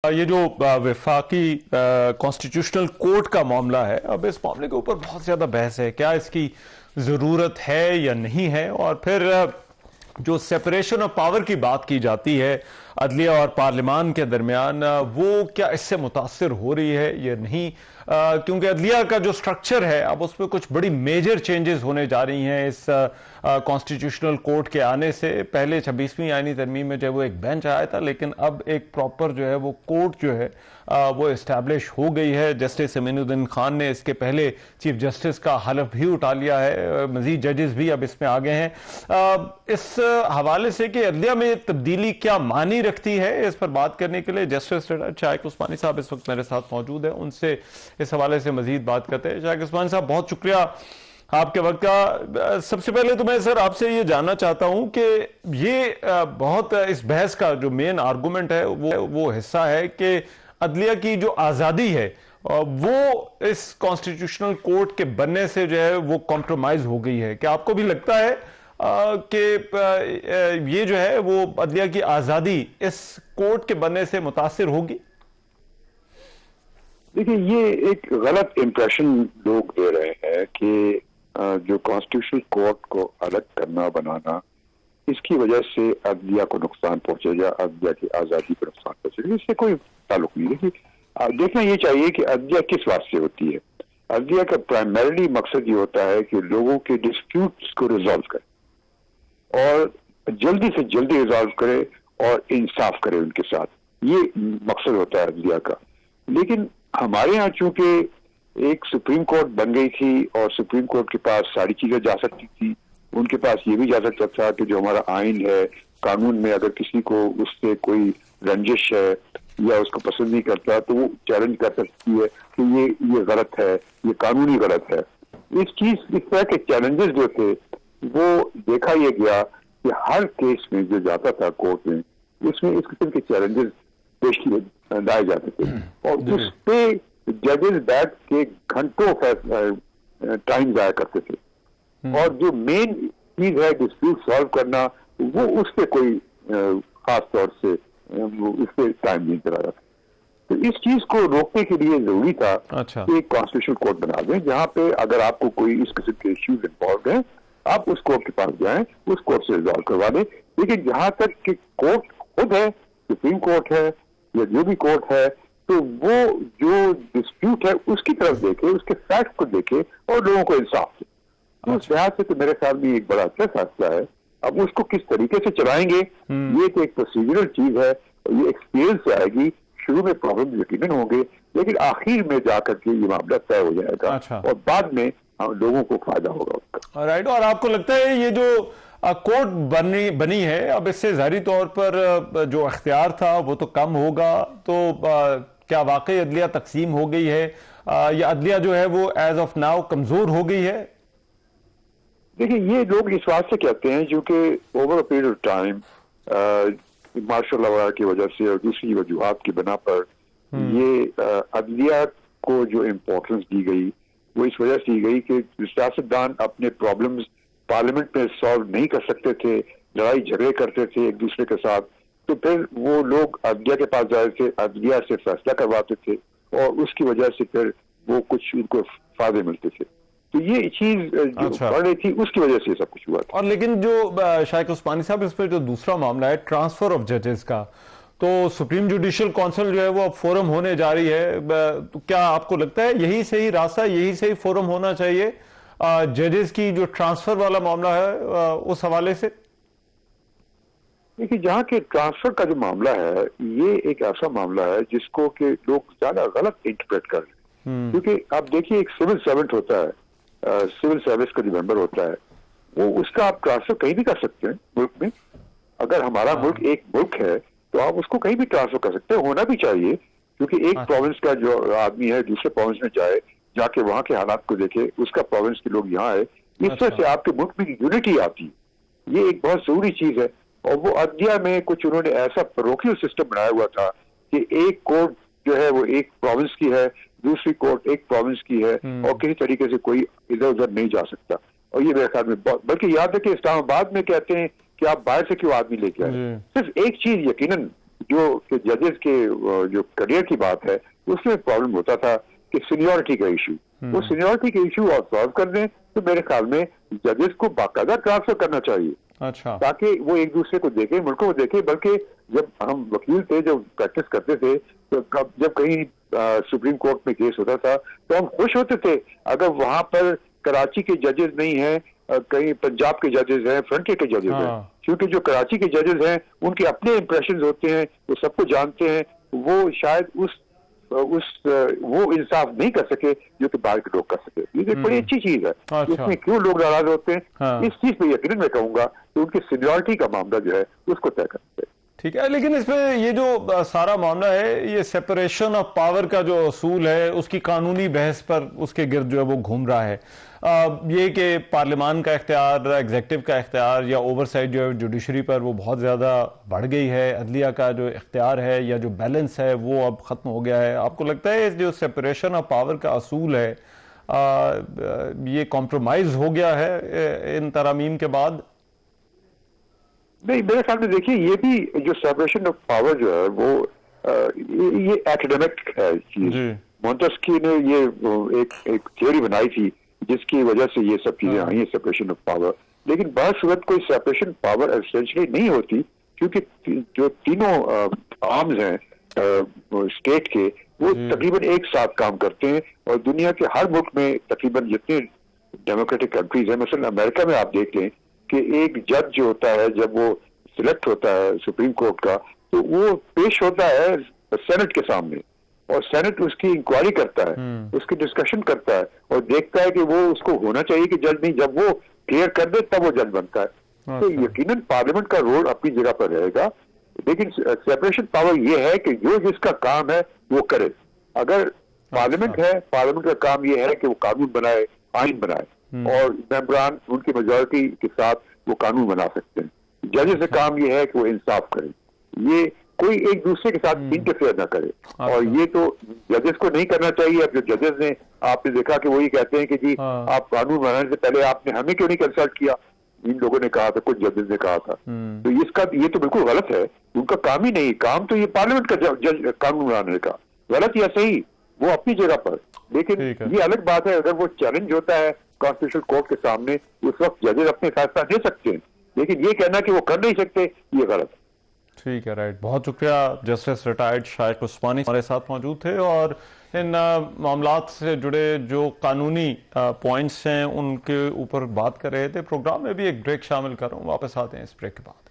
یہ جو وفاقی کانسٹیٹیوشنل کورٹ کا معاملہ ہے، اب اس معاملے کے اوپر بہت زیادہ بحث ہے، کیا اس کی ضرورت ہے یا نہیں ہے، اور پھر جو سیپریشن آف پاور کی بات کی جاتی ہے عدلیہ اور پارلیمان کے درمیان، وہ کیا اس سے متاثر ہو رہی ہے یا نہیں، کیونکہ عدلیہ کا جو سٹرکچر ہے اب اس میں کچھ بڑی میجر چینجز ہونے جا رہی ہیں اس کانسٹیٹیوشنل کورٹ کے آنے سے۔ پہلے 26ویں آئینی ترمیم میں جو وہ ایک بینچ آیا تھا، لیکن اب ایک پراپر جو ہے وہ کورٹ جو ہے وہ اسٹیبلش ہو گئی ہے۔ جسٹس امین الدین خان نے اس کے پہلے چیف جسٹس کا حلف بھی اٹھا لیا ہے، مزید ججز بھی اب اس میں آگے ہیں۔ اس حوالے سے کہ عدلیہ میں تبدیلی کیا معنی رکھتی ہے، اس پر بات کرنے کے لیے جسٹس شائق عثمانی صاحب اس وقت میرے ساتھ موجود ہیں، ان سے اس حوالے سے مزید بات کرتے ہیں۔ شائق عثمانی صاحب، بہت شکریہ آپ کے وقت کا۔ سب سے پہلے تو میں سر آپ سے یہ جاننا چاہتا ہوں کہ یہ بہت اس بحث کا جو مین آرگومنٹ ہے وہ حصہ ہے کہ عدلیہ کی جو آزادی ہے وہ اس کانسٹیٹیوشنل کورٹ کے بننے سے جو ہے وہ کمپرومائز ہو گئی ہے۔ کیا آپ کو بھی لگتا ہے کہ یہ جو ہے وہ عدلیہ کی آزادی اس کورٹ کے بننے سے متاثر ہوگی؟ دیکھیں، یہ ایک غلط امپریشن لوگ دے رہے ہیں کہ جو کانسٹیٹیوشنل کورٹ کو الگ کرنا بنانا، اس کی وجہ سے عدلیہ کو نقصان پہنچے گا، عدلیہ کی آزادی کو نقصان پہنچے گا۔ اس سے کوئی تعلق نہیں۔ دیکھنا یہ چاہیے کہ عدلیہ کس واسطے ہوتی ہے۔ عدلیہ کا پرائمریلی مقصد یہ ہوتا ہے کہ لوگوں کے ڈسپیوٹس کو ریزالو کرے اور جلدی سے جلدی ریزالو کرے اور انصاف کرے ان کے ساتھ، یہ مقصد ہوتا ہے عدلیہ کا۔ لیکن ہمارے ہاں چونکہ ایک سپریم کورٹ بن گئی تھی اور سپریم کورٹ کے پاس ساری چیزیں جا سکتی تھی، ان کے پاس یہ بھی جا سکتا تھا کہ جو ہمارا آئین ہے، قانون میں اگر کسی کو اس سے کوئی رنجش ہے یا اس کو پسند نہیں کرتا تو وہ چیلنج کر سکتی ہے کہ یہ غلط ہے، یہ قانونی غلط ہے۔ اس طرح کے چیلنجز جو تھے وہ دیکھا یہ گیا کہ ہر کیس میں جو جاتا تھا کورٹ میں، اس میں اس قسم کے چیلنجز پیش کیے لائے جاتے تھے اور اس پہ ججز بیٹھ کے گھنٹوں ٹائم ضائع کرتے تھے، اور جو مین چیز ہے ڈسپیوٹ سالو کرنا، وہ اس پہ کوئی خاص طور سے اس پہ ٹائم نہیں چلا رہا تھا۔ تو اس چیز کو روکنے کے لیے ضروری تھا کہ ایک کانسٹیٹیوشنل کورٹ بنا دیں جہاں پہ اگر آپ کو کوئی اس قسم کے ایشوز انوالوڈ ہیں، آپ اس کورٹ کے پاس جائیں، اس کورٹ سے ریزالو کروا دیں۔ لیکن جہاں تک کہ کورٹ خود ہے، سپریم کورٹ ہے یا جو بھی کورٹ ہے، تو وہ جو ڈسپیوٹ ہے اس کی طرف دیکھے، اس کے فیکٹ کو دیکھے اور لوگوں کو انصاف دے۔ اس لحاظ سے تو میرے خیال میں ایک بڑا اچھا فیصلہ ہے۔ اب اس کو کس طریقے سے چلائیں گے، یہ تو ایک پروسیجرل چیز ہے، یہ ایکسپیرینس سے آئے گی۔ شروع میں پرابلم یقیناً ہوں گے، لیکن آخر میں جا کر کے یہ معاملہ طے ہو جائے گا اور بعد میں لوگوں کو فائدہ ہوگا اس کا۔ رائٹ۔ اور آپ کو لگتا ہے یہ جو کورٹ بنی ہے، اب اس سے ظاہری طور پر جو اختیار تھا وہ تو کم ہوگا، تو کیا واقعی عدلیہ تقسیم ہو گئی ہے یا عدلیہ جو ہے وہ ایز آف ناؤ کمزور ہو گئی ہے؟ دیکھیں، یہ لوگ اس بات سے کہتے ہیں کیونکہ over a period of time martial law وغیرہ کی وجہ سے اور دوسری وجوہات کی بنا پر یہ عدلیہ کو جو امپورٹنس دی گئی وہ اس وجہ سے دی گئی کہ سیاستدان اپنے پرابلمز پارلیمنٹ میں سالو نہیں کر سکتے تھے، لڑائی جھگڑے کرتے تھے ایک دوسرے کے ساتھ، تو پھر وہ لوگ عدلیہ کے پاس جاتے تھے، عدلیہ سے فیصلہ کرواتے تھے اور اس کی وجہ سے پھر وہ کچھ ان کو فائدے ملتے تھے۔ تو یہ چیز جو بڑھ رہی تھی اس کی وجہ سے سب کچھ ہوا تھا۔ اور لیکن جو شائق عثمانی صاحب، اس پہ جو دوسرا معاملہ ہے ٹرانسفر آف ججز کا، تو سپریم جوڈیشل کونسل جو ہے وہ اب فورم ہونے جا رہی ہے، تو کیا آپ کو لگتا ہے یہی صحیح راستہ، یہی صحیح فورم ہونا چاہیے ججز کی جو ٹرانسفر والا معاملہ ہے اس حوالے سے؟ دیکھیے، جہاں کے ٹرانسفر کا جو معاملہ ہے، یہ ایک ایسا معاملہ ہے جس کو کہ لوگ زیادہ غلط انٹرپریٹ کر رہے ہیں، کیونکہ آپ دیکھیے ایک سول سرونٹ ہوتا ہے، سول سروس کا جو ممبر ہوتا ہے، وہ اس کا آپ ٹرانسفر کہیں بھی کر سکتے ہیں ملک میں۔ اگر ہمارا ملک ایک ملک ہے تو آپ اس کو کہیں بھی ٹرانسفر کر سکتے ہیں، ہونا بھی چاہیے، کیونکہ ایک پروونس کا جو آدمی ہے دوسرے پروونس میں جائے، جا کے وہاں کے حالات کو دیکھے، اس کا پروونس کے لوگ یہاں آئے، اس طرح سے آپ کے ملک میں یونٹی آتی ہے۔ یہ ایک بہت ضروری چیز ہے، اور وہ عدلیہ میں کچھ انہوں نے ایسا پروکیو سسٹم بنایا ہوا تھا کہ ایک کورٹ جو ہے وہ ایک پروونس کی ہے، دوسری کورٹ ایک پروونس کی ہے، اور کسی طریقے سے کوئی ادھر ادھر نہیں جا سکتا۔ اور یہ میرے خیال میں بلکہ یاد ہے کہ اسلام آباد میں کہتے ہیں کہ آپ باہر سے کیوں آدمی لے کے آئے، صرف ایک چیز یقیناً جو ججز کے جو کریئر کی بات ہے اس میں پرابلم ہوتا تھا کہ سینیورٹی کا ایشو، وہ سینیورٹی کے ایشو اور سالو کر دیں تو میرے خیال میں ججز کو باقاعدہ ٹرانسفر کرنا چاہیے، اچھا، تاکہ وہ ایک دوسرے کو دیکھیں، ملکوں کو دیکھیں. بلکہ جب ہم وکیل تھے جو پریکٹس کرتے تھے تو جب کہیں سپریم کورٹ میں کیس ہوتا تھا تو ہم خوش ہوتے تھے اگر وہاں پر کراچی کے ججز نہیں ہیں، کہیں پنجاب کے ججز ہیں، فرنٹیئر کے ججز ہیں، کیونکہ جو کراچی کے ججز ہیں ان کے اپنے امپریشنز ہوتے ہیں، وہ سب کو جانتے ہیں، وہ شاید وہ انصاف نہیں کر سکے جو کہ باہر کے لوگ کر سکے. یہ ایک بڑی اچھی چیز ہے. اس میں کیوں لوگ ناراض ہوتے ہیں؟ اس چیز پہ یقیناً میں کہوں گا کہ ان کی سینیورٹی کا معاملہ جو ہے اس کو طے کرتے ہیں. ٹھیک ہے، لیکن اس میں یہ جو سارا معاملہ ہے، یہ سیپریشن آف پاور کا جو اصول ہے اس کی قانونی بحث پر اس کے گرد جو ہے وہ گھوم رہا ہے. یہ کہ پارلیمان کا اختیار، ایگزیکٹو کا اختیار یا اوور سائٹ جو ہے جوڈیشری پر وہ بہت زیادہ بڑھ گئی ہے، عدلیہ کا جو اختیار ہے یا جو بیلنس ہے وہ اب ختم ہو گیا ہے. آپ کو لگتا ہے جو سیپریشن آف پاور کا اصول ہے یہ کمپرومائز ہو گیا ہے ان ترامیم کے بعد؟ نہیں، میرے خیال میں دیکھیے یہ بھی جو سیپریشن آف پاور جو ہے وہ یہ ایکڈیمک ہے چیز. مونٹسکیو نے یہ ایک تھیوری بنائی تھی جس کی وجہ سے یہ سب چیزیں آئی ہیں، سیپریشن آف پاور. لیکن بعض صورت کوئی سیپریشن پاور ایسنشلی نہیں ہوتی، کیونکہ جو تینوں آرمز ہیں اسٹیٹ کے وہ تقریباً ایک ساتھ کام کرتے ہیں، اور دنیا کے ہر ملک میں تقریباً جتنے ڈیموکریٹک کنٹریز ہیں، مثلا امریکہ میں آپ دیکھ لیں کہ ایک جج جو ہوتا ہے جب وہ سلیکٹ ہوتا ہے سپریم کورٹ کا تو وہ پیش ہوتا ہے سینٹ کے سامنے، اور سینٹ اس کی انکوائری کرتا ہے، اس کی ڈسکشن کرتا ہے اور دیکھتا ہے کہ وہ اس کو ہونا چاہیے کہ جج نہیں، جب وہ کلیئر کر دے تب وہ جج بنتا ہے. تو یقیناً پارلیمنٹ کا رول اپنی جگہ پر رہے گا، لیکن سیپریشن پاور یہ ہے کہ جو جس کا کام ہے وہ کرے. اگر پارلیمنٹ ہے، پارلیمنٹ کا کام یہ ہے کہ وہ قانون بنائے، آئین بنائے، اور ممبران ان کی میجورٹی کے ساتھ وہ قانون بنا سکتے ہیں. ججز کا کام یہ ہے کہ وہ انصاف کرے، یہ کوئی ایک دوسرے کے ساتھ انٹرفیئر نہ کرے، اور یہ تو ججز کو نہیں کرنا چاہیے. اب جو ججز نے آپ نے دیکھا کہ وہی کہتے ہیں کہ جی آپ قانون بنانے سے پہلے آپ نے ہمیں کیوں نہیں کنسلٹ کیا، ان لوگوں نے کہا تھا، کچھ ججز نے کہا تھا. تو یہ تو بالکل غلط ہے، ان کا کام ہی نہیں، کام تو یہ پارلیمنٹ کا قانون بنانے کا، غلط یا صحیح وہ اپنی جگہ پر. لیکن یہ الگ بات ہے اگر وہ چیلنج ہوتا ہے کانسٹیٹیوشنل کورٹ کے سامنے، اس وقت ججز اپنے فیصلہ دے سکتے ہیں، لیکن یہ کہنا کہ وہ کر نہیں سکتے یہ غلط ہے. ٹھیک ہے، رائٹ. بہت شکریہ. جسٹس ریٹائرڈ شائق عثمانی ہمارے ساتھ موجود تھے اور ان معاملات سے جڑے جو قانونی پوائنٹس ہیں ان کے اوپر بات کر رہے تھے. پروگرام میں بھی ایک بریک شامل کر رہا ہوں، واپس آتے ہیں اس بریک کے بعد.